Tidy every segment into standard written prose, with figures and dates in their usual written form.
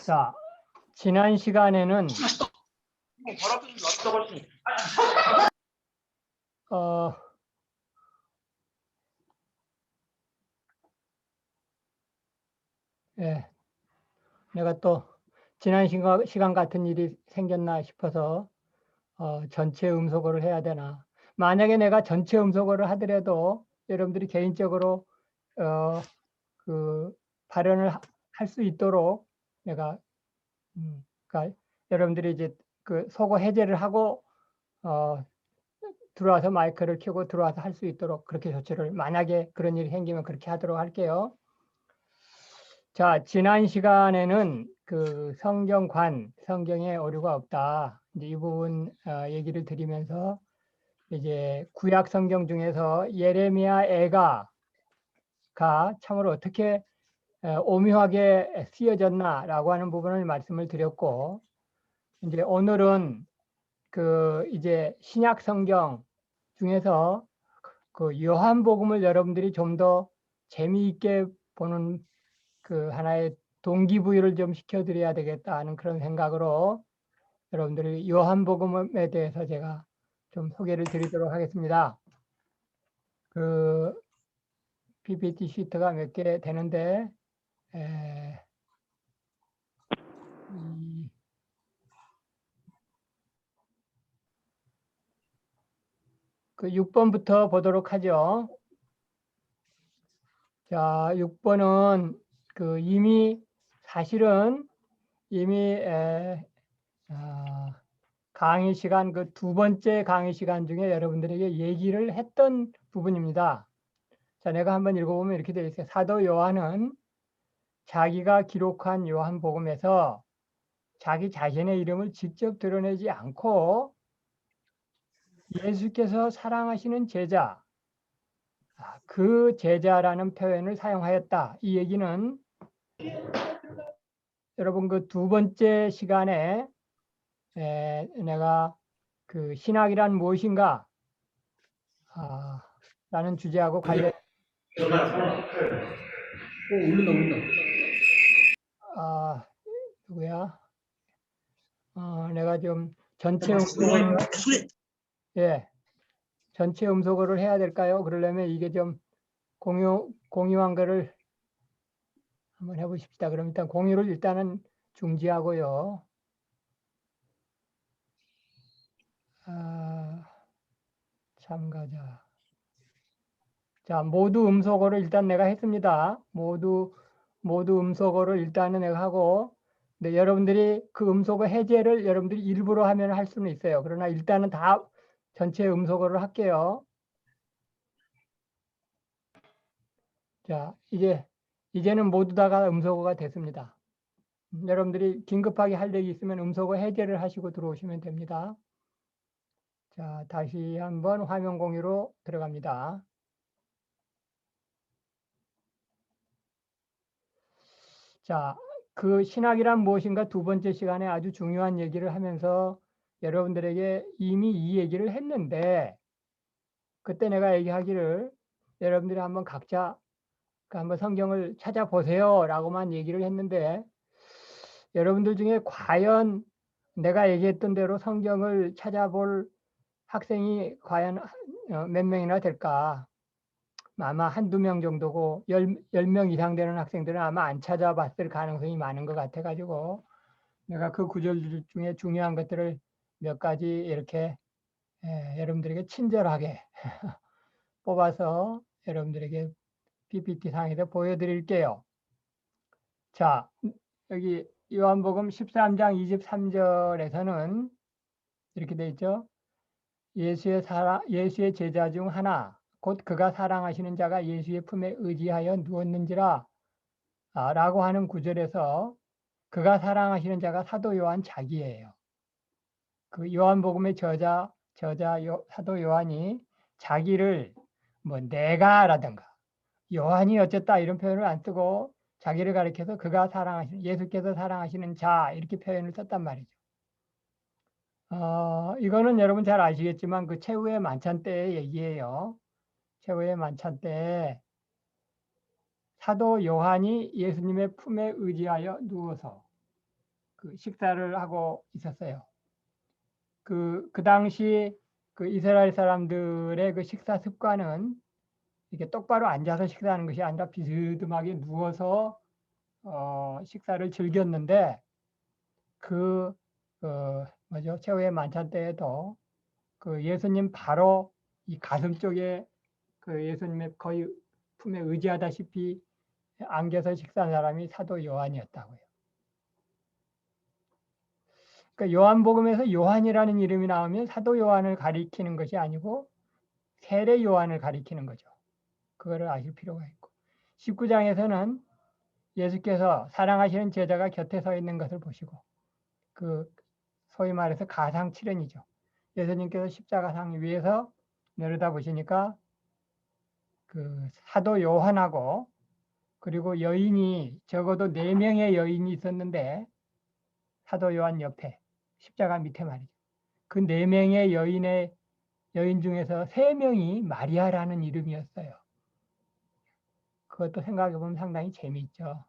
자, 지난 시간에는 내가 또 지난 시간 같은 일이 생겼나 싶어서 전체 음소거를 해야 되나. 만약에 내가 전체 음소거를 하더라도 여러분들이 개인적으로 그 발언을 할 수 있도록 내가 그러니까 여러분들이 이제 그 소거 해제를 하고 들어와서 마이크를 켜고 들어와서 할 수 있도록 그렇게 조치를, 만약에 그런 일이 생기면 그렇게 하도록 할게요. 자, 지난 시간에는 그 성경에 오류가 없다, 이제 이 부분 얘기를 드리면서, 이제 구약 성경 중에서 예레미야 애가가 참으로 어떻게 오묘하게 쓰여졌나라고 하는 부분을 말씀을 드렸고, 이제 오늘은 그 이제 신약 성경 중에서 그 요한복음을 여러분들이 좀 더 재미있게 보는 그 하나의 동기부여를 좀 시켜드려야 되겠다 하는 그런 생각으로 여러분들이 요한복음에 대해서 제가 좀 소개를 드리도록 하겠습니다. 그 PPT 시트가 몇 개 되는데 그 6번부터 보도록 하죠. 자, 6번은 그 사실은 이미 강의 시간, 그 두 번째 강의 시간 중에 여러분들에게 얘기를 했던 부분입니다. 자, 내가 한번 읽어보면 이렇게 되어 있어요. 사도 요한은 자기가 기록한 요한복음에서 자기 자신의 이름을 직접 드러내지 않고 예수께서 사랑하시는 제자, 그 제자라는 표현을 사용하였다. 이 얘기는 여러분 그 두 번째 시간에 내가 그 신학이란 무엇인가 라는 주제하고 관련 누구야? 내가 좀 전체 전체 음소거를 해야 될까요? 그러려면 이게 좀 공유한 거를 한번 해보십시다. 그럼 일단 공유를 일단은 중지하고요. 참가자. 자, 모두 음소거를 일단 내가 했습니다. 모두 음소거를 일단은 내가 하고, 근데 여러분들이 그 음소거 해제를 여러분들이 일부러 하면 할 수는 있어요. 그러나 일단은 다 전체 음소거를 할게요. 자, 이제는 모두 다가 음소거가 됐습니다. 여러분들이 긴급하게 할 얘기 있으면 음소거 해제를 하시고 들어오시면 됩니다. 자, 다시 한번 화면 공유로 들어갑니다. 자, 그 신학이란 무엇인가 두 번째 시간에 아주 중요한 얘기를 하면서 여러분들에게 이미 이 얘기를 했는데, 그때 내가 얘기하기를 여러분들이 한번 각자 한번 성경을 찾아보세요 라고만 얘기를 했는데, 여러분들 중에 과연 내가 얘기했던 대로 성경을 찾아볼 학생이 과연 몇 명이나 될까? 아마 한두 명 정도고 10명 이상 되는 학생들은 아마 안 찾아봤을 가능성이 많은 것 같아가지고 내가 그 구절 중에 중요한 것들을 몇 가지 이렇게 여러분들에게 친절하게 뽑아서 여러분들에게 PPT 상에서 보여드릴게요. 자, 여기 요한복음 13장 23절에서는 이렇게 돼 있죠. 예수의 제자 중 하나, 곧 그가 사랑하시는 자가 예수의 품에 의지하여 누웠는지라 라고 하는 구절에서 그가 사랑하시는 자가 사도 요한 자기예요. 그 요한복음의 사도 요한이 자기를 뭐 내가라든가 요한이 어쨌다 이런 표현을 안 쓰고 자기를 가리켜서 그가 예수께서 사랑하시는 자 이렇게 표현을 썼단 말이죠. 이거는 여러분 잘 아시겠지만 그 최후의 만찬 때의 얘기예요. 최후의 만찬 때 사도 요한이 예수님의 품에 의지하여 누워서 그 식사를 하고 있었어요. 그 당시 그 이스라엘 사람들의 그 식사 습관은 이렇게 똑바로 앉아서 식사하는 것이 아니라 비스듬하게 누워서 식사를 즐겼는데 그 뭐죠? 최후의 만찬 때에도 그 예수님 바로 이 가슴 쪽에 그 예수님의 거의 품에 의지하다시피 안겨서 식사한 사람이 사도 요한이었다고요. 그러니까 요한복음에서 요한이라는 이름이 나오면 사도 요한을 가리키는 것이 아니고 세례 요한을 가리키는 거죠. 그거를 아실 필요가 있고. 19장에서는 예수께서 사랑하시는 제자가 곁에 서 있는 것을 보시고 그 소위 말해서 가상칠언이죠. 예수님께서 십자가상 위에서 내려다보시니까 그 사도 요한하고 그리고 여인이 적어도 4명의 여인이 있었는데 사도 요한 옆에 십자가 밑에 말이죠. 그 4명의 여인 중에서 3명이 마리아라는 이름이었어요. 그것도 생각해 보면 상당히 재미있죠.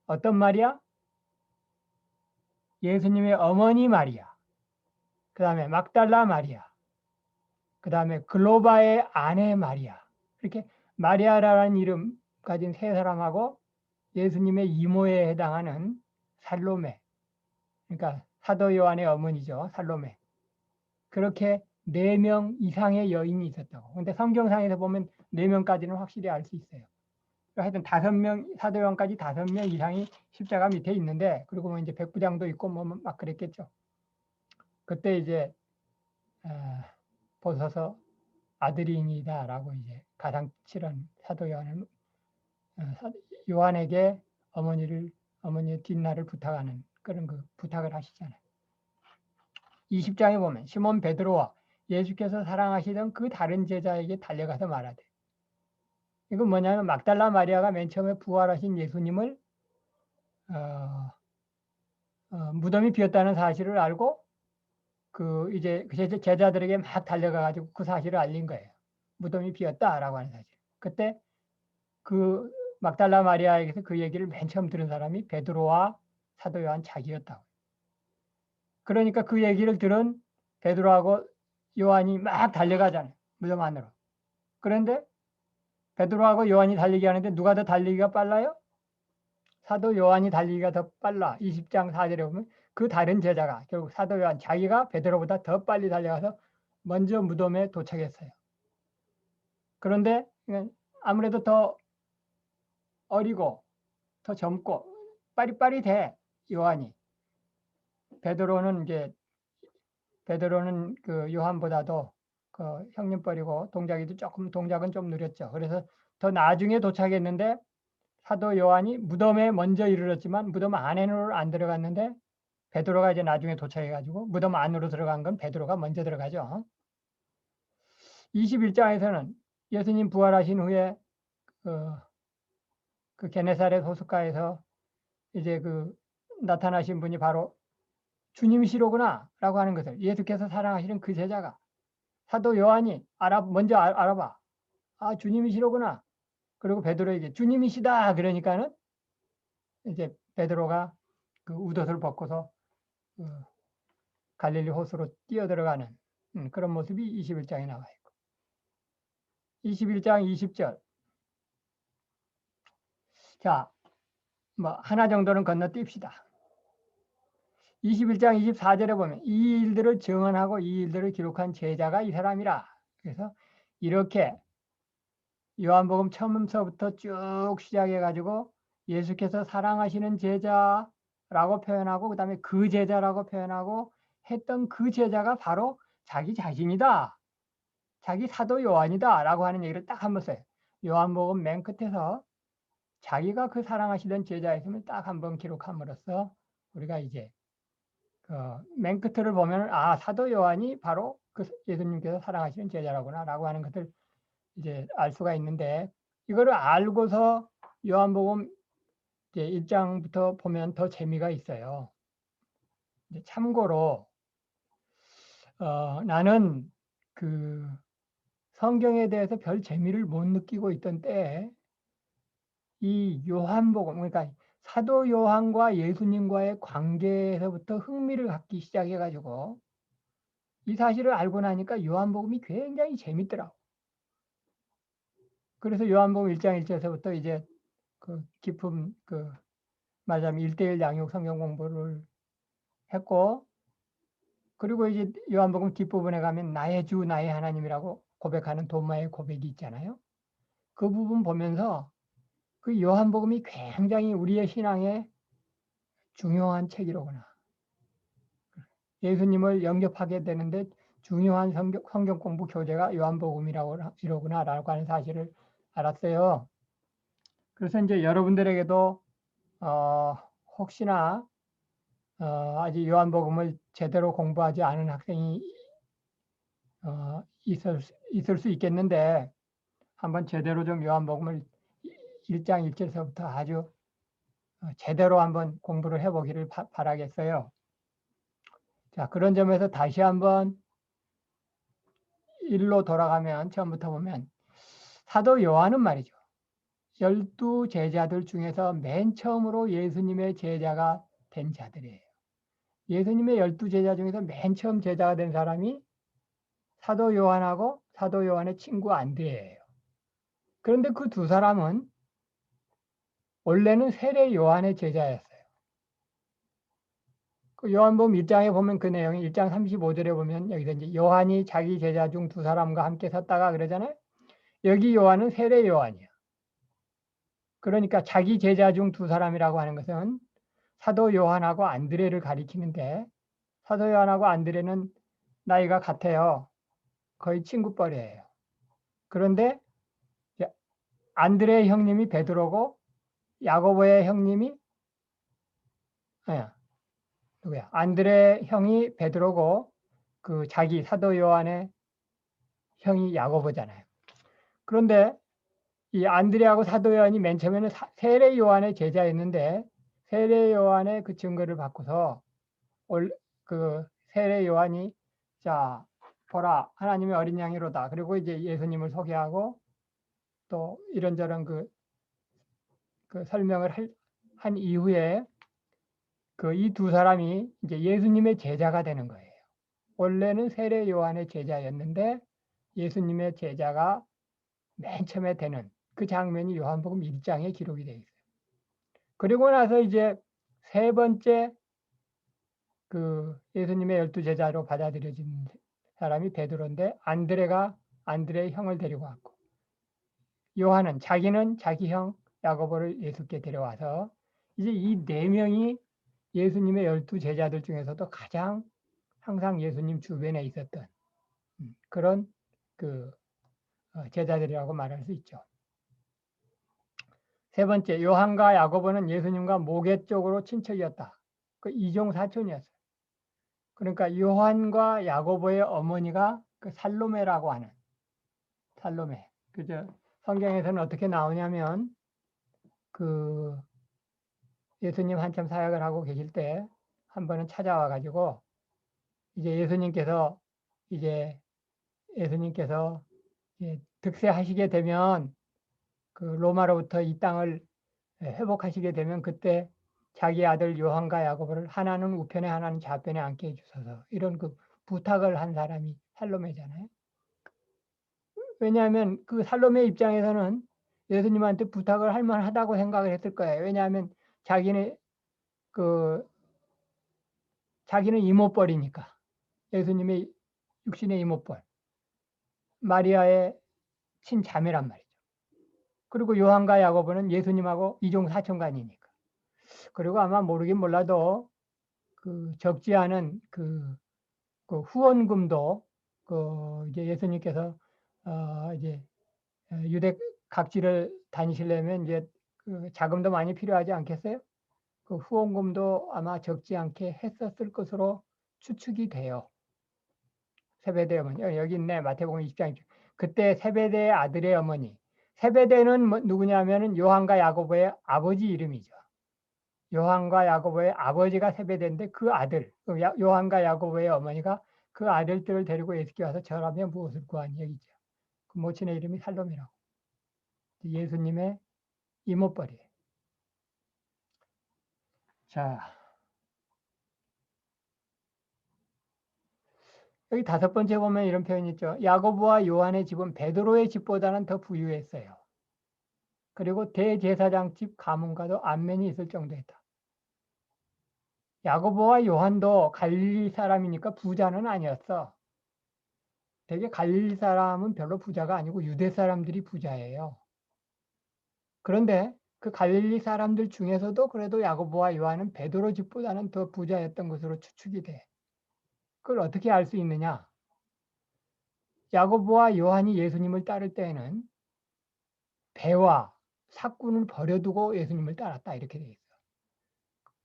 어떤 마리아? 예수님의 어머니 마리아, 그 다음에 막달라 마리아, 그 다음에 글로바의 아내 마리아. 이렇게 마리아라는 이름 가진 3사람하고 예수님의 이모에 해당하는 살로메, 그러니까 사도 요한의 어머니죠. 살로메. 그렇게 4명 이상의 여인이 있었다고. 근데 성경상에서 보면 4명까지는 확실히 알 수 있어요. 하여튼 5명, 사도 요한까지 5명 이상이 십자가 밑에 있는데, 그리고 뭐 이제 백부장도 있고 뭐 막 그랬겠죠. 그때 이제 보소서 아들이니다라고 이제 가상칠언 사도 요한을 요한에게 어머니의 뒷날을 부탁하는 그런 그 부탁을 하시잖아요. 20장에 보면 시몬 베드로와 예수께서 사랑하시던 그 다른 제자에게 달려가서 말하되, 이건 뭐냐면 막달라 마리아가 맨 처음에 부활하신 예수님을 무덤이 비었다는 사실을 알고 그 이제 제자들에게 막 달려가 가지고 그 사실을 알린 거예요. 무덤이 비었다라고 하는 사실. 그때 그 막달라 마리아에게서 그 얘기를 맨 처음 들은 사람이 베드로와 사도 요한 자기였다고. 그러니까 그 얘기를 들은 베드로하고 요한이 막 달려가잖아요. 무덤 안으로. 그런데 베드로하고 요한이 달리기 하는데 누가 더 달리기가 빨라요? 사도 요한이 달리기가 더 빨라. 20장 4절에 보면 그 다른 제자가 결국 사도 요한 자기가 베드로보다 더 빨리 달려가서 먼저 무덤에 도착했어요. 그런데 아무래도 더 어리고 더 젊고 빠릿빠릿해 요한이. 베드로는 그 요한보다도 그 형님뻘이고 동작은 좀 느렸죠. 그래서 더 나중에 도착했는데 사도 요한이 무덤에 먼저 이르렀지만 무덤 안에는 안 들어갔는데 베드로가 이제 나중에 도착해가지고 무덤 안으로 들어간 건 베드로가 먼저 들어가죠. 21장에서는 예수님 부활하신 후에 그 게네사렛 호숫가에서 이제 그 나타나신 분이 바로 주님이시로구나 라고 하는 것을 예수께서 사랑하시는 그 제자가 사도 요한이 먼저 알아봐. 아, 주님이시로구나. 그리고 베드로에게 주님이시다. 그러니까는 이제 베드로가 그 웃옷을 벗고서 갈릴리 호수로 뛰어들어가는 그런 모습이 21장에 나와 있고. 21장 20절. 자, 뭐 하나 정도는 건너뛰읍시다. 21장 24절에 보면 이 일들을 증언하고 이 일들을 기록한 제자가 이 사람이라. 그래서 이렇게 요한복음 처음서부터 쭉 시작해가지고 예수께서 사랑하시는 제자라고 표현하고 그 다음에 그 제자라고 표현하고 했던 그 제자가 바로 자기 자신이다. 자기 사도 요한이다. 라고 하는 얘기를 딱 한번 써요. 요한복음 맨 끝에서 자기가 그 사랑하시던 제자였으면 딱 한번 기록함으로써 우리가 이제 맨 끝을 보면 사도 요한이 바로 그 예수님께서 사랑하시는 제자라구나 라고 하는 것을 이제 알 수가 있는데 이거를 알고서 요한복음 이제 1장부터 보면 더 재미가 있어요. 참고로 나는 그 성경에 대해서 별 재미를 못 느끼고 있던 때에 이 요한복음, 그러니까 사도 요한과 예수님과의 관계에서부터 흥미를 갖기 시작해 가지고 이 사실을 알고 나니까 요한복음이 굉장히 재밌더라고. 그래서 요한복음 1장 1절에서부터 이제 그 깊은 말하자면 1:1 양육 성경 공부를 했고, 그리고 이제 요한복음 뒷부분에 가면 나의 주 나의 하나님이라고 고백하는 도마의 고백이 있잖아요. 그 부분 보면서 그 요한복음이 굉장히 우리의 신앙에 중요한 책이로구나. 예수님을 영접하게 되는데 중요한 성경 공부 교재가 이러구나라고 하는 사실을 알았어요. 그래서 이제 여러분들에게도 어, 혹시나 아직 요한복음을 제대로 공부하지 않은 학생이 있을 수 있겠는데, 한번 제대로 좀 요한복음을 1장 1절서부터 아주 제대로 한번 공부를 해보기를 바라겠어요. 자, 그런 점에서 다시 한번 일로 돌아가면 처음부터 보면 사도 요한은 말이죠. 12 제자들 중에서 맨 처음으로 예수님의 제자가 된 자들이에요. 예수님의 12 제자 중에서 맨 처음 제자가 된 사람이 사도 요한하고 사도 요한의 친구 안드레예요. 그런데 그 두 사람은 원래는 세례 요한의 제자였어요. 그 요한복음 1장에 보면 그 내용이 1장 35절에 보면 여기서 이제 요한이 자기 제자 중 두 사람과 함께 섰다가 그러잖아요. 여기 요한은 세례 요한이야. 그러니까 자기 제자 중 두 사람이라고 하는 것은 사도 요한하고 안드레를 가리키는데, 사도 요한하고 안드레는 나이가 같아요. 거의 친구뻘이에요. 그런데 안드레의 형님이 베드로고 야고보의 형님이 누구야? 안드레 형이 베드로고 그 자기 사도 요한의 형이 야고보잖아요. 그런데 이 안드레하고 사도 요한이 맨 처음에는 세례 요한의 제자였는데, 세례 요한의 그 증거를 받고서 그 세례 요한이 자 보라 하나님의 어린 양이로다. 그리고 이제 예수님을 소개하고 또 이런저런 그 설명을 한 이후에 그 이 두 사람이 이제 예수님의 제자가 되는 거예요. 원래는 세례 요한의 제자였는데 예수님의 제자가 맨 처음에 되는 그 장면이 요한복음 1장에 기록이 되어 있어요. 그리고 나서 이제 세 번째 그 예수님의 12 제자로 받아들여진 사람이 베드로인데, 안드레의 형을 데리고 왔고, 요한은 자기는 자기 형 야고보를 예수께 데려와서 이제 이 네 명이 예수님의 12 제자들 중에서도 가장 항상 예수님 주변에 있었던 그런 그 제자들이라고 말할 수 있죠. 세 번째, 요한과 야고보는 예수님과 모계 쪽으로 친척이었다. 그 이종 사촌이었어요. 그러니까 요한과 야고보의 어머니가 그 살로메라고 하는 살로메. 그죠? 성경에서는 어떻게 나오냐면 그 예수님 한참 사역을 하고 계실 때 한 번은 찾아와 가지고 이제 이제 예수님께서 이제 득세하시게 되면 그 로마로부터 이 땅을 회복하시게 되면 그때 자기 아들 요한과 야고보를 하나는 우편에 하나는 좌편에 앉게 해주소서, 이런 그 부탁을 한 사람이 살로메잖아요. 왜냐하면 그 살로메 입장에서는 예수님한테 부탁을 할 만하다고 생각을 했을 거예요. 왜냐하면 자기는 그 자기는 이모뻘이니까, 예수님의 육신의 이모뻘 마리아의 친자매란 말이죠. 그리고 요한과 야고보는 예수님하고 이종 사촌간이니까. 그리고 아마 모르긴 몰라도 그 적지 않은 그 후원금도 이제 예수님께서 이제 유대 각지를 다니시려면 이제 그 자금도 많이 필요하지 않겠어요? 그 후원금도 아마 적지 않게 했었을 것으로 추측이 돼요. 세베대 어머니. 여기 있네. 마태복음 20장. 그때 세베대의 아들의 어머니. 세베대는 누구냐면은 요한과 야고보의 아버지 이름이죠. 요한과 야고보의 아버지가 세베대인데 그 아들, 요한과 야고보의 어머니가 그 아들들을 데리고 예수께 와서 절하며 무엇을 구하니 얘기죠. 그 모친의 이름이 살로메라고. 예수님의 이모뻘이에요. 자, 여기 5번째 보면 이런 표현이 있죠. 야고보와 요한의 집은 베드로의 집보다는 더 부유했어요. 그리고 대제사장 집 가문과도 안면이 있을 정도였다. 야고보와 요한도 갈릴리 사람이니까 부자는 아니었어. 되게 갈릴리 사람은 별로 부자가 아니고 유대 사람들이 부자예요. 그런데 그 갈릴리 사람들 중에서도 그래도 야고보와 요한은 베드로 집보다는 더 부자였던 것으로 추측이 돼. 그걸 어떻게 알 수 있느냐? 야고보와 요한이 예수님을 따를 때에는 배와 삭군을 버려두고 예수님을 따랐다 이렇게 돼 있어.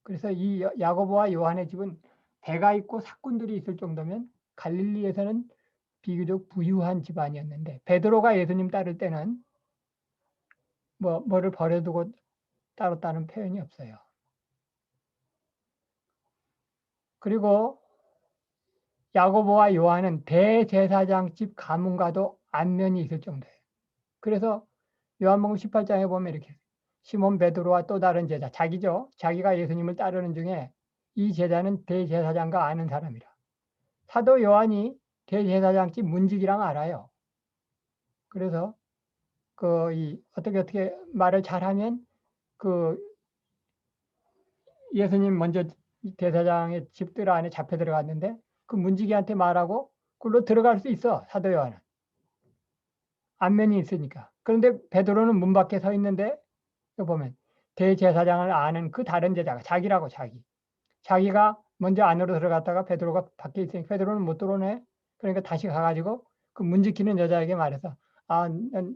그래서 이 야고보와 요한의 집은 배가 있고 삭군들이 있을 정도면 갈릴리에서는 비교적 부유한 집안이었는데 베드로가 예수님 따를 때는 뭐를 버려두고 따랐다는 표현이 없어요. 그리고 야고보와 요한은 대제사장 집 가문과도 안면이 있을 정도예요. 그래서 요한복음 18장에 보면 이렇게 시몬 베드로와 또 다른 제자, 자기죠. 자기가 예수님을 따르는 중에 이 제자는 대제사장과 아는 사람이라. 사도 요한이 대제사장 집 문지기랑 알아요. 그래서 어떻게 말을 잘하면 그 예수님 먼저 대사장의 집들 안에 잡혀 들어갔는데 그 문지기한테 말하고 그걸로 들어갈 수 있어. 사도 요한은. 안면이 있으니까. 그런데 베드로는 문 밖에 서 있는데 여기 보면 대제사장을 아는 그 다른 제자가 자기라고 자기. 자기가 먼저 안으로 들어갔다가 베드로가 밖에 있으니까 베드로는 못 들어오네. 그러니까 다시 가가지고 그 문 지키는 여자에게 말해서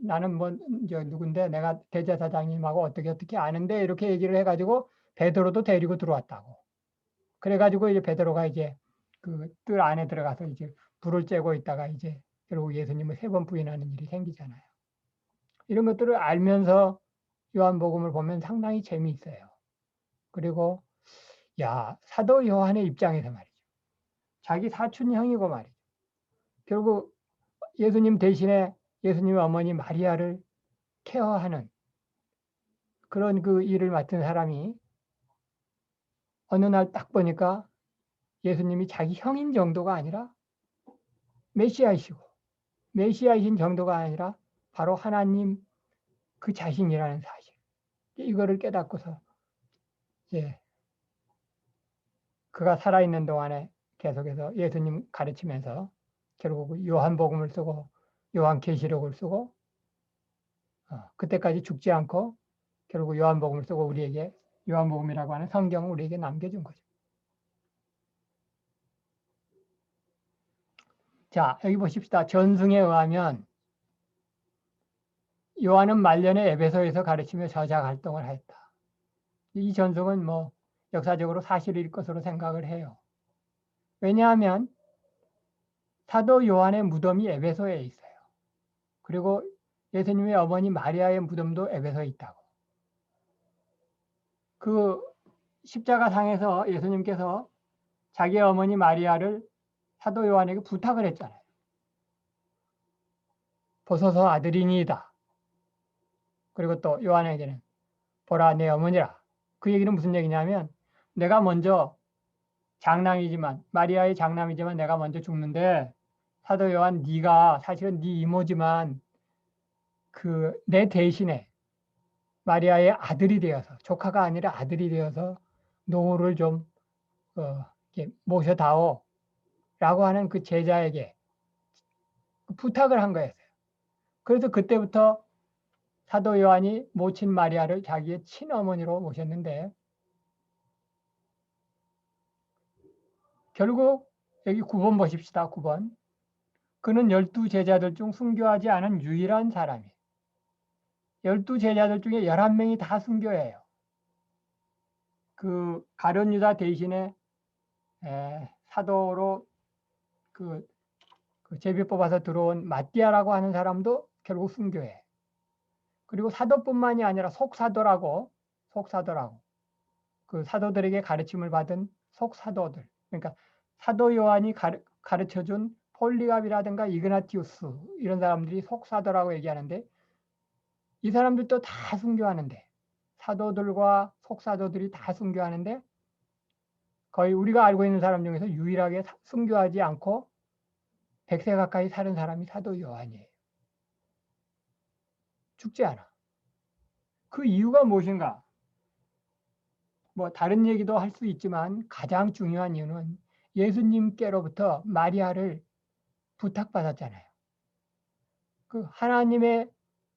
나는 누군데 내가 대제사장님하고 어떻게 아는데 이렇게 얘기를 해가지고 베드로도 데리고 들어왔다고. 그래가지고 이제 베드로가 이제 그 뜰 안에 들어가서 이제 불을 쬐고 있다가 이제 결국 예수님을 3번 부인하는 일이 생기잖아요. 이런 것들을 알면서 요한복음을 보면 상당히 재미있어요. 그리고 사도 요한의 입장에서 말이죠. 자기 사촌형이고 말이죠. 결국 예수님 대신에 예수님의 어머니 마리아를 케어하는 그런 그 일을 맡은 사람이 어느 날 딱 보니까 예수님이 자기 형인 정도가 아니라 메시아이시고 메시아이신 정도가 아니라 바로 하나님 그 자신이라는 사실. 이거를 깨닫고서 이제 그가 살아있는 동안에 계속해서 예수님 가르치면서 결국 요한복음을 쓰고 요한계시록을 쓰고 그때까지 죽지 않고 결국 요한복음을 쓰고 우리에게 요한복음이라고 하는 성경을 우리에게 남겨준 거죠. 자, 여기 보십시다. 전승에 의하면 요한은 말년에 에베소에서 가르치며 저작 활동을 했다. 이 전승은 뭐 역사적으로 사실일 것으로 생각을 해요. 왜냐하면 사도 요한의 무덤이 에베소에 있어요. 그리고 예수님의 어머니 마리아의 무덤도 에베소에 있다고. 그 십자가상에서 예수님께서 자기 어머니 마리아를 사도 요한에게 부탁을 했잖아요. 보소서 아들이니이다. 그리고 또 요한에게는 보라 내 어머니라. 그 얘기는 무슨 얘기냐면 내가 먼저 장남이지만 마리아의 장남이지만 내가 먼저 죽는데 사도 요한 네가 사실은 네 이모지만 그 내 대신에 마리아의 아들이 되어서 조카가 아니라 아들이 되어서 노후를 좀 이렇게 모셔다오 라고 하는 그 제자에게 부탁을 한 거였어요. 그래서 그때부터 사도 요한이 모친 마리아를 자기의 친어머니로 모셨는데 결국 여기 9번 보십시다. 9번. 그는 12제자들 중 순교하지 않은 유일한 사람이에요. 12제자들 중에 11명이 다 순교해요. 그 가룟 유다 대신에 사도로 그 제비 뽑아서 들어온 마띠아라고 하는 사람도 결국 순교해. 그리고 사도뿐만이 아니라 속사도라고 그 사도들에게 가르침을 받은 속사도들. 그러니까 사도 요한이 가르쳐준 폴리갑이라든가 이그나티우스 이런 사람들이 속사도라고 얘기하는데 이 사람들도 다 순교하는데 사도들과 속사도들이 다 순교하는데 거의 우리가 알고 있는 사람 중에서 유일하게 순교하지 않고 100세 가까이 사는 사람이 사도 요한이에요. 죽지 않아. 그 이유가 무엇인가? 뭐 다른 얘기도 할 수 있지만 가장 중요한 이유는 예수님께로부터 마리아를 부탁받았잖아요. 그 하나님의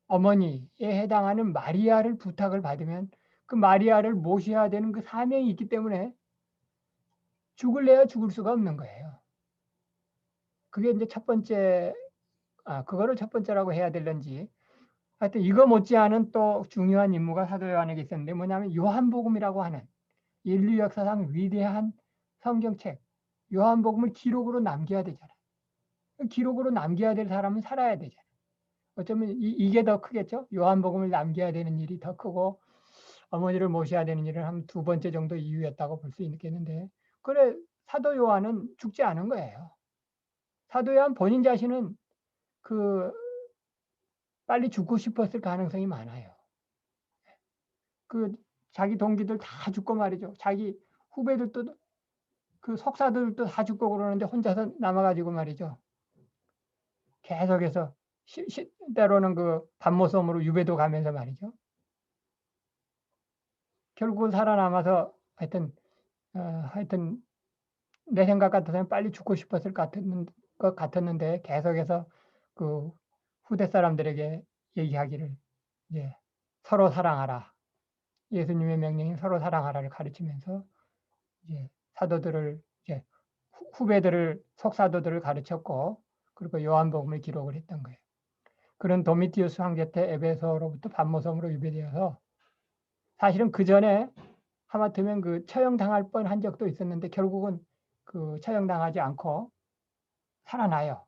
어머니에 해당하는 마리아를 부탁을 받으면 그 마리아를 모셔야 되는 그 사명이 있기 때문에 죽을래야 죽을 수가 없는 거예요. 그게 이제 첫 번째, 그거를 첫 번째라고 해야 될런지. 하여튼 이거 못지않은 또 중요한 임무가 사도 요한에게 있었는데 뭐냐면 요한복음이라고 하는 인류 역사상 위대한 성경책, 요한복음을 기록으로 남겨야 되잖아요. 기록으로 남겨야 될 사람은 살아야 되잖아요. 어쩌면 이게 더 크겠죠? 요한복음을 남겨야 되는 일이 더 크고 어머니를 모셔야 되는 일은 한 두 번째 정도 이유였다고 볼 수 있겠는데, 그래 사도 요한은 죽지 않은 거예요. 사도 요한 본인 자신은 그 빨리 죽고 싶었을 가능성이 많아요. 그 자기 동기들 다 죽고 말이죠. 자기 후배들도 그 석사들도 다 죽고 그러는데 혼자서 남아가지고 말이죠. 계속해서 때로는 그 밤모섬으로 유배도 가면서 말이죠. 결국은 살아남아서 하여튼 내 생각 같아서는 빨리 죽고 싶었을 것 같았는데 계속해서 그 후대 사람들에게 얘기하기를 이제 서로 사랑하라. 예수님의 명령인 서로 사랑하라를 가르치면서 이제 사도들을 이제 후배들을 속사도들을 가르쳤고 그리고 요한복음을 기록을 했던 거예요. 그런 도미티우스 황제 때 에베소로부터 밤모섬으로 유배되어서 사실은 그 전에 하마터면 그 처형당할 뻔한 적도 있었는데 결국은 그 처형당하지 않고 살아나요.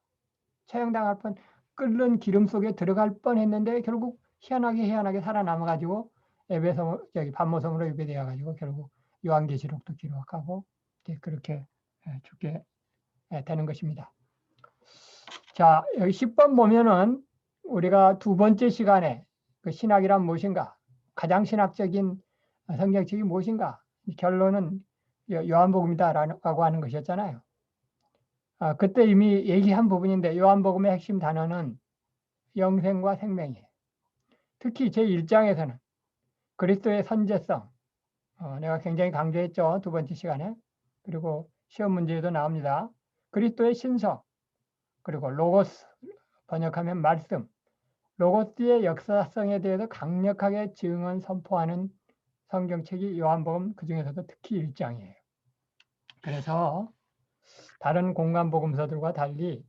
처형당할 뻔 끓는 기름 속에 들어갈 뻔했는데 결국 희한하게 살아남아가지고 에베소 저기 밤모섬으로 유배되어가지고 결국 요한계시록도 기록하고 이제 그렇게 죽게 되는 것입니다. 자, 여기 10번 보면은 우리가 두 번째 시간에 그 신학이란 무엇인가? 가장 신학적인 성경책이 무엇인가? 결론은 요한복음이다라고 하는 것이었잖아요. 그때 이미 얘기한 부분인데 요한복음의 핵심 단어는 영생과 생명이에요. 특히 제1장에서는 그리스도의 선제성, 내가 굉장히 강조했죠. 두 번째 시간에. 그리고 시험 문제에도 나옵니다. 그리스도의 신성, 그리고 로고스, 번역하면 말씀, 로고스의 역사성에 대해서 강력하게 증언 선포하는 성경책이 요한복음 그중에서도 특히 1장이에요. 그래서 다른 공간복음서들과 달리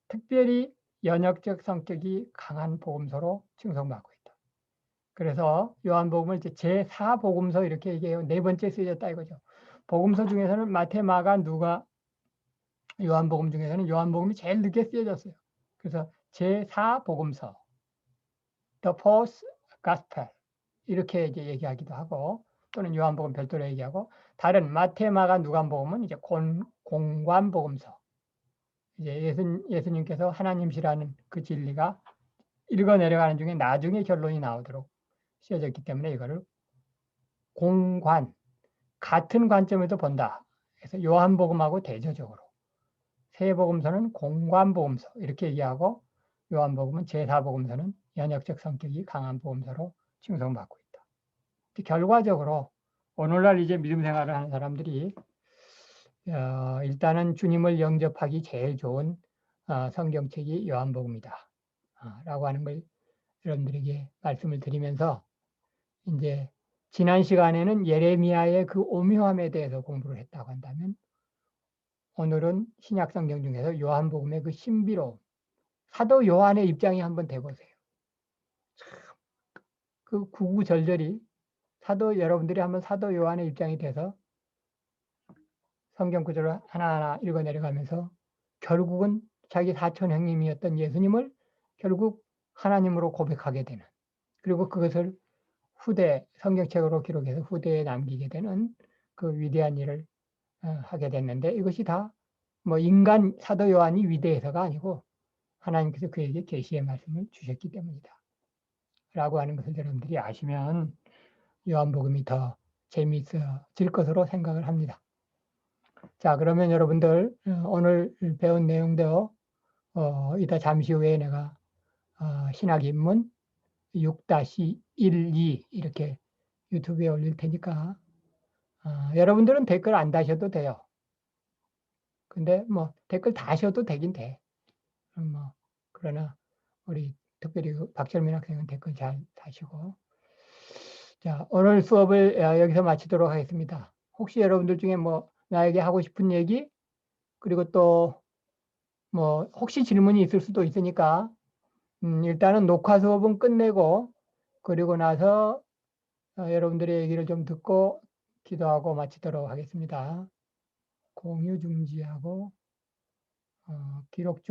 특별히 연역적 성격이 강한 복음서로 칭송받고 있다. 그래서 요한복음을 이제 제4복음서 이렇게 얘기해요. 네 번째 쓰여졌다 이거죠. 복음서 중에서는 마태, 마가, 누가, 요한복음 중에서는 요한복음이 제일 늦게 쓰여졌어요. 그래서 제4복음서, The Fourth Gospel 이렇게 이제 얘기하기도 하고 또는 요한복음 별도로 얘기하고 다른 마태, 마가, 누가복음은 이제 공관복음서. 이제 예수님께서 하나님이시라는 그 진리가 읽어 내려가는 중에 나중에 결론이 나오도록 쓰여졌기 때문에 이거를 공관, 같은 관점에서 본다. 그래서 요한복음하고 대조적으로 세복음서는 공관복음서 이렇게 얘기하고 요한복음은 제4복음서는 연역적 성격이 강한 복음서로 칭송받고 있다. 결과적으로 오늘날 이제 믿음 생활을 하는 사람들이 일단은 주님을 영접하기 제일 좋은 성경책이 요한복음이다. 라고 하는 걸 여러분들에게 말씀을 드리면서 이제 지난 시간에는 예레미야의 그 오묘함에 대해서 공부를 했다고 한다면 오늘은 신약 성경 중에서 요한복음의 그 신비로움, 사도 요한의 입장이 한번 돼보세요. 그 구구절절히 여러분들이 한번 사도 요한의 입장이 돼서 성경 구절을 하나하나 읽어 내려가면서 결국은 자기 사촌 형님이었던 예수님을 결국 하나님으로 고백하게 되는, 그리고 그것을 후대 성경책으로 기록해서 후대에 남기게 되는 그 위대한 일을 하게 됐는데 이것이 다 뭐 인간 사도 요한이 위대해서가 아니고 하나님께서 그에게 계시의 말씀을 주셨기 때문이다. 라고 하는 것을 여러분들이 아시면 요한복음이 더 재미있어질 것으로 생각을 합니다. 자, 그러면 여러분들 오늘 배운 내용도 이따 잠시 후에 내가 신학 입문 6-12 이렇게 유튜브에 올릴 테니까 여러분들은 댓글 안 다셔도 돼요. 근데 뭐 댓글 다셔도 되긴 돼. 뭐 그러나 우리 특별히 그 박철민 학생은 댓글 잘 다시고. 자, 오늘 수업을 여기서 마치도록 하겠습니다. 혹시 여러분들 중에 뭐 나에게 하고 싶은 얘기 그리고 또 뭐 혹시 질문이 있을 수도 있으니까 일단은 녹화 수업은 끝내고 그리고 나서 여러분들의 얘기를 좀 듣고 기도하고 마치도록 하겠습니다. 공유 중지하고 기록 중